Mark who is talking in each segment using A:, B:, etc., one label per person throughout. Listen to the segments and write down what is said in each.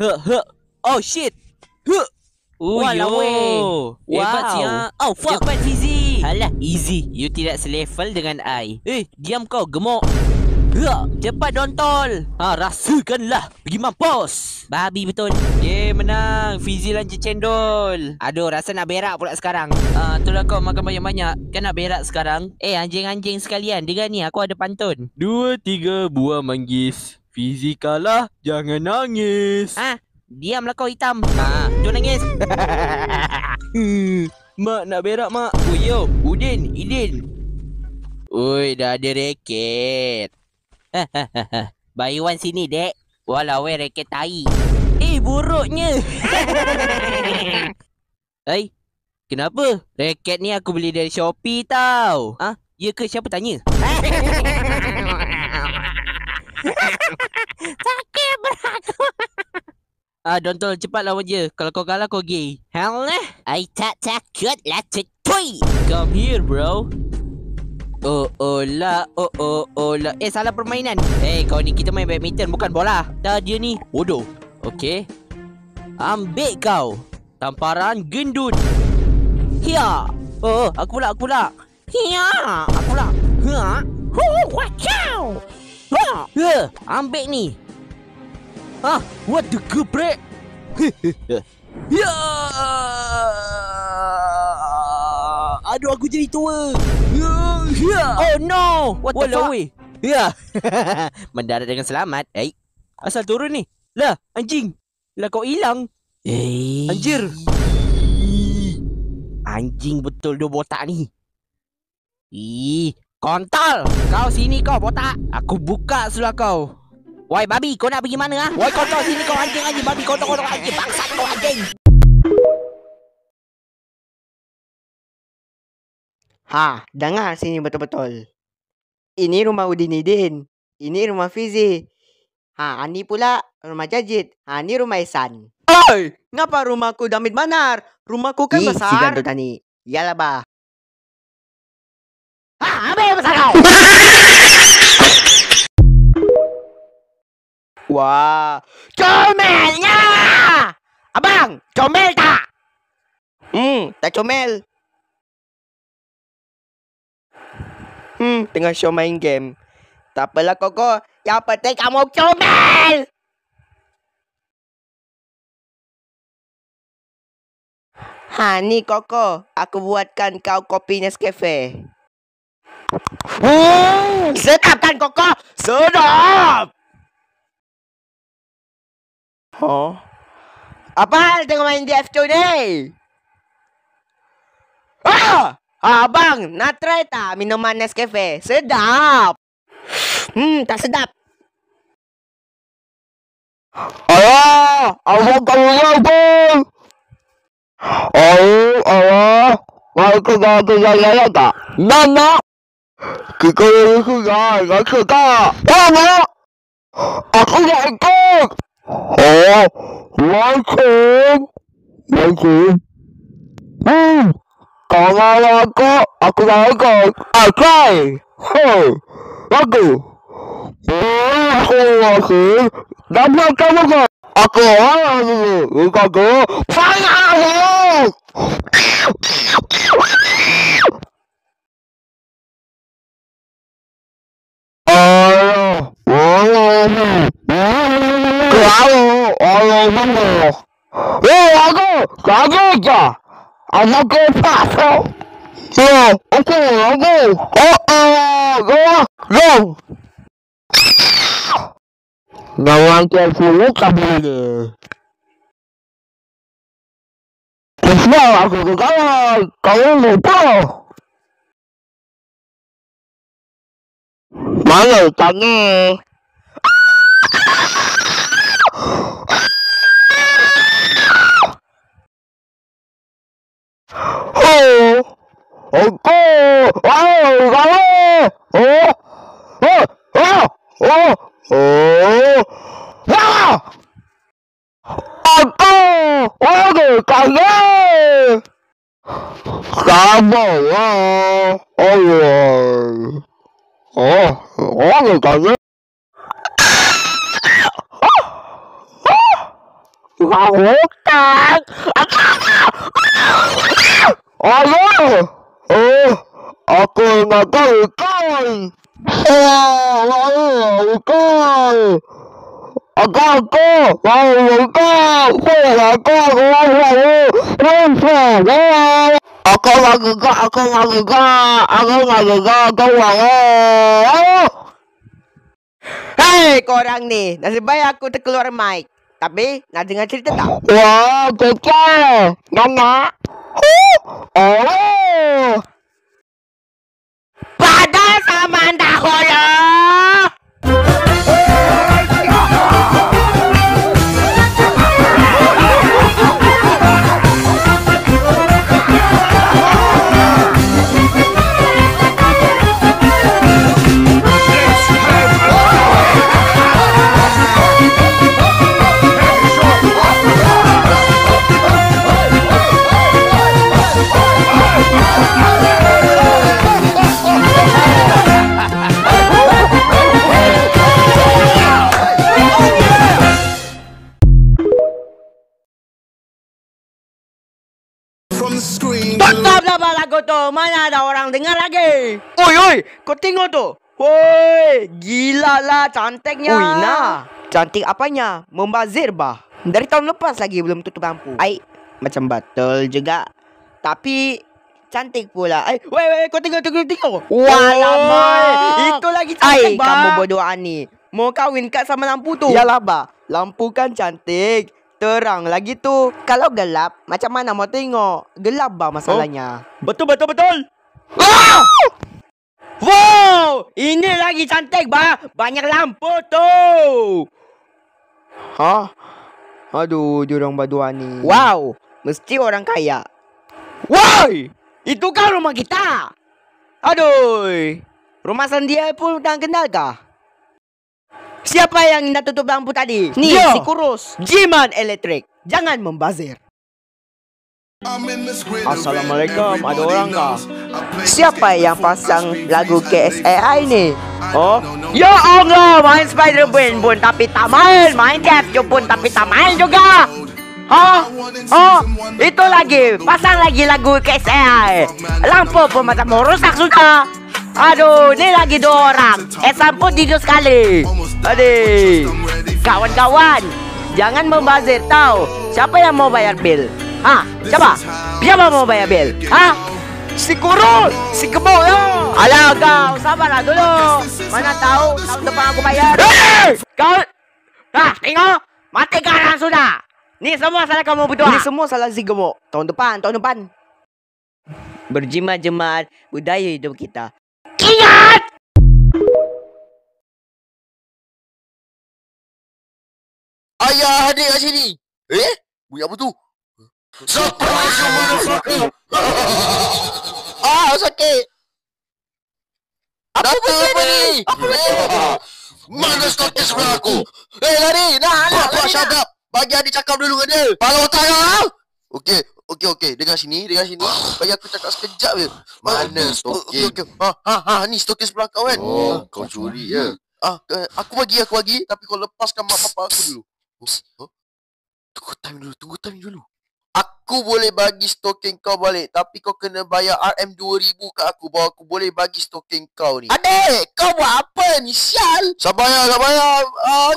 A: Oh shit. Huh.
B: Walau
A: Hebat sia. Oh fuck.
B: Cepat Fizi.
A: Alah, easy. You tidak selevel dengan I. Diam kau, gemuk. Cepat dontol. Rasakanlah. Pergi mampus. Babi betul. Menang. Fizi lanjut cendol. Aduh, rasa nak berak pula sekarang. Itulah kau makan banyak-banyak. Kan nak berak sekarang. Anjing-anjing sekalian. Dengar ni, aku ada pantun.
C: 2, 3 buah manggis. Fizi kalah, jangan nangis.
A: Diamlah kau hitam. Jangan nangis.
C: Mak nak berak, mak.
A: Oh yo, Udin, Idin. Oi, dah ada reket. Buy one sini, dek. Walau reket tai. Buruknya. Kenapa? Reket ni aku beli dari Shopee tau. Ya ke? Siapa tanya? Sakit beraku. Dontol, cepat lawan je. Kalau kau kalah, kau gay. Halah, I tak takut lah cuy. Come here, bro. Oh lah. Salah permainan. Kau ni kita main badminton, bukan bola. Dah dia ni bodoh. Okey. Ambil kau. Tamparan gendut. Hiya. Aku pula. Hiya. Aku pula. Wacau. Ambil ni. What the geprek? Ya. Aduh, aku jadi tua. Oh no. What the fuck? Ya. Mendarat dengan selamat. Asal turun ni? Lah, anjing. Lah kau hilang. Anjir. Anjing betul dia botak ni. Kontol. Kau sini kau botak. Aku buka seluar kau. Woi babi, kau nak pergi mana Woi kontol sini kau anjing babi, kontol anjing bangsat kau anjing.
D: Dengar sini betul-betul. Ini rumah Udin Idin. Ini rumah Fizi. Ini pula rumah Jajid. Ini rumah Ihsan. Oi, ngapa rumahku Damit Manar? Rumahku kan besar. Si gantu tani. Yalah bah. Apa yang besar kau? Wah, comelnya! Abang, comel tak? Tak comel. Tengah show main game. Tak apalah Koko, yang penting kamu comel! Ni Koko, aku buatkan kau kopi Nescafe. Sedap kan Koko? Sedap! Apa hal tengok main di F2 ni? Abang, nak try tak minuman Nescafe? Sedap! Tak sedap. Abang kamu abang. Mau ke gaya tak? Nak. Kita nak ke tak? Nak. Aku nak ikut. Langsung. Kalau aku nak ikut. Okay. Aku masih. Dapat kamu kau. Aku panggil. Aku kaget ya. Anakku pasal. Aku. Go. Nawang terpuluh kabel. Kenapa aku kekalan? Kamu lupa. Mana tanya?
B: Bukan. Ayah. Oh, aku makan ikan. Ikan. Aku mau ikan.
D: Hei korang ni, nasib baik aku terkeluar mic. Tapi nak dengar cerita tak?
B: Wah, kecil. Nana. Oh.
D: Pada zaman dahulu. Tutup lah lagu tu. Mana ada orang dengar lagi? Oi, kau tengok tu. Woi, gila lah cantiknya. Ui, nah. Cantik apanya? Membazir bah. Dari tahun lepas lagi belum tutup lampu. Ai, macam betul juga. Tapi cantik pula. Woi, kau tengok. Walamak. Itu lagi cantik bah. Kamu berdoa ni. Mau kawin kat sama lampu tu? Yalah bah. Lampu kan cantik. Terang lagi tu. Kalau gelap, macam mana mau tengok? Gelap bah masalahnya. Betul. Ah! Wow! Ini lagi cantik bah. Banyak lampu tu. Hah? Aduh, diorang berdua ni. Wow! Mesti orang kaya. Woi! Itu kan rumah kita. Aduh. Rumah Sandia pun tak kenal kah? Siapa yang nak tutup lampu tadi? Ni, si kurus. Jiman elektrik. Jangan membazir. Assalamualaikum, ada orang kah? Siapa yang pasang lagu KSAI ni? Oh? Ya Allah, main Spider-Man pun tapi tak main. Main Death pun tapi tak main juga. Oh, itu lagi. Pasang lagi lagu KSAI. Lampu pun macam mau rusak sudah. Aduh, ni lagi 2 orang. Esan pun tidur sekali. Aduh. Kawan-kawan, jangan membazir tahu. Siapa yang mau bayar bil? Siapa? Siapa mau bayar bil? Si kurus, si kebo ya. Alah kau, sabarlah dulu. Mana tahu tahun depan aku bayar. Kau, tengok, mati sekarang sudah. Ni semua salah kamu berdua. Ni semua salah si gemuk. Tahun depan. Berjimat-jimat budaya hidup kita. Ingat!
E: Ayah hadir kat sini. Bunyi apa tu? Surprise, you motherfucker! Sakit. Apa ni? Mana stokis sebelah aku? Lari! Nah, shut up! Bagi adik cakap dulu dengan dia. Kepala otak kau! Okey. Dengar sini. Bagi aku cakap sekejap je. Mana stokis? Ni stokis sebelah kau kan? Oh, kau curi ya? Aku bagi. Tapi kau lepaskan mak bapak aku dulu. Tunggu time dulu. Aku boleh bagi stoking kau balik, tapi kau kena bayar RM2,000 kat aku baru aku boleh bagi stoking kau ni. Adik, kau buat apa ni? Sial. Sabar bayar.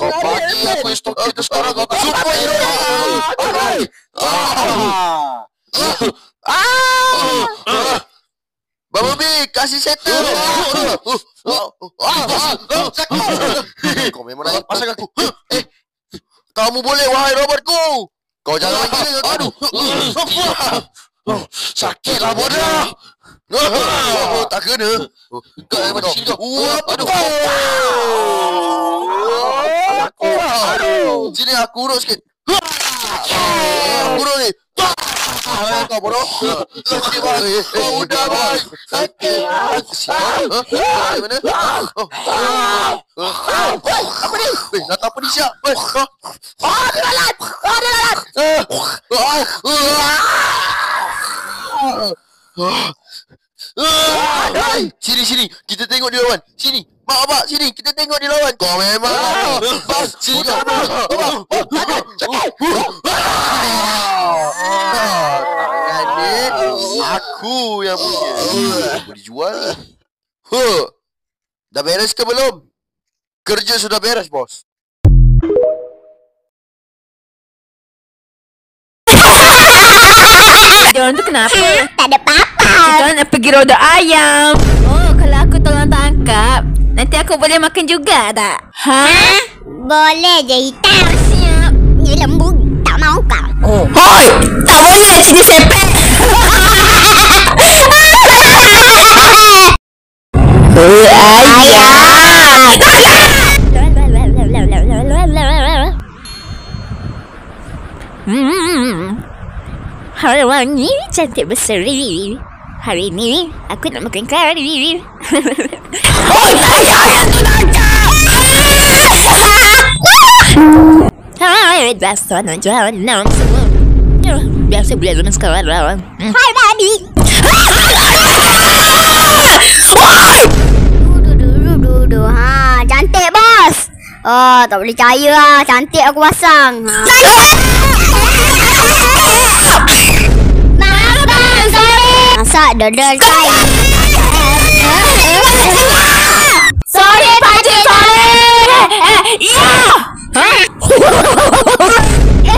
E: Kau bagi aku stoking tu sekarang kau superhero. Bumblebee, kasih settle. Kau memang nak pasang aku. Kamu boleh, wahai robotku. Kau jangan main gila. Aduh. Sakitlah bodoh. Tak kena. Kau yang mati sini kau. Aduh. Sini aku urut sikit. Aku urut ni. Kau bodoh. Sakit bang. Udah bang. Sakit. Mana? Apa ni? Datang apa ni siap? Dia lalat. Sini. Kita tengok dia lawan. Sini. Mak abang, sini. Kita tengok dia lawan. Kau memang. Sini kau. Aku yang punya. Boleh jual. Dah beres ke belum? Kerja sudah beres, bos.
F: Diorang tu kenapa?
G: Tak ada apa-apa.
F: Kita nak pergi roda ayam. Oh, kalau aku tolong tangkap, nanti aku boleh makan juga tak? Ha?
G: Boleh je hitam.
F: Siap.
G: Dia lembu. Tak mau kau.
F: Oh. Hoi! Tak boleh sini sepet.
G: Hari ini cantik berseri. Hari ini aku nak makan kari.
F: Hoi! Ayah tu tangkap!
G: Biasa nak jual enam semua. Biasa boleh lemas sekarang. Hai babi. Duh. Ha, cantik bos. Oh, tak boleh percaya lah. Cantik aku pasang. Masak dodol cai. Sorry pakcik, sorry.
F: Ya!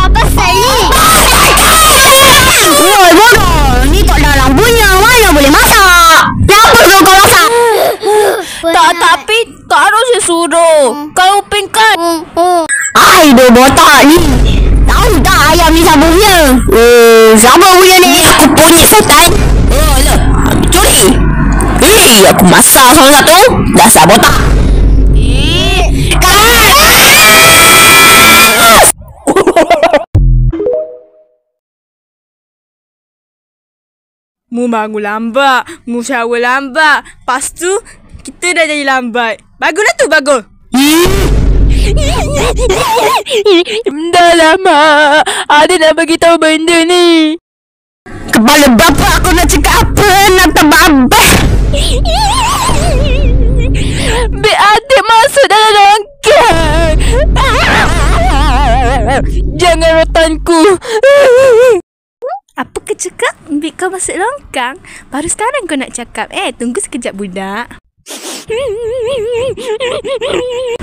G: Apa sali? Woi, bodoh. Ni tak ada lampunya. Mana boleh masak? Kenapa kau masak?
F: Tak, tapi tak harus saya suruh. Kau upingkan.
G: Ai, dua botak ni. Tahu tak ayam ni siapa punya? Siapa punya ni?
F: Aku punya setan. Oh, lah. Curi. Aku masak salah satu. Dasar botak.
H: Mu bangun lambat, mu shower lambat. Lepas tu, kita dah jadi lambat. Baguslah tu, bagus.
F: Dah lama. Ada nak bagi tahu benda ni.
G: Kepala bapa aku nak cakap apa? Nak terbabah.
F: Bik adik masuk dalam longkang. Jangan rotanku.
H: Apa kau cakap? Bik kau masuk longkang? Baru sekarang kau nak cakap. Tunggu sekejap budak.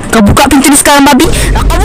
G: Kau buka pintu ni sekarang, babi. Kau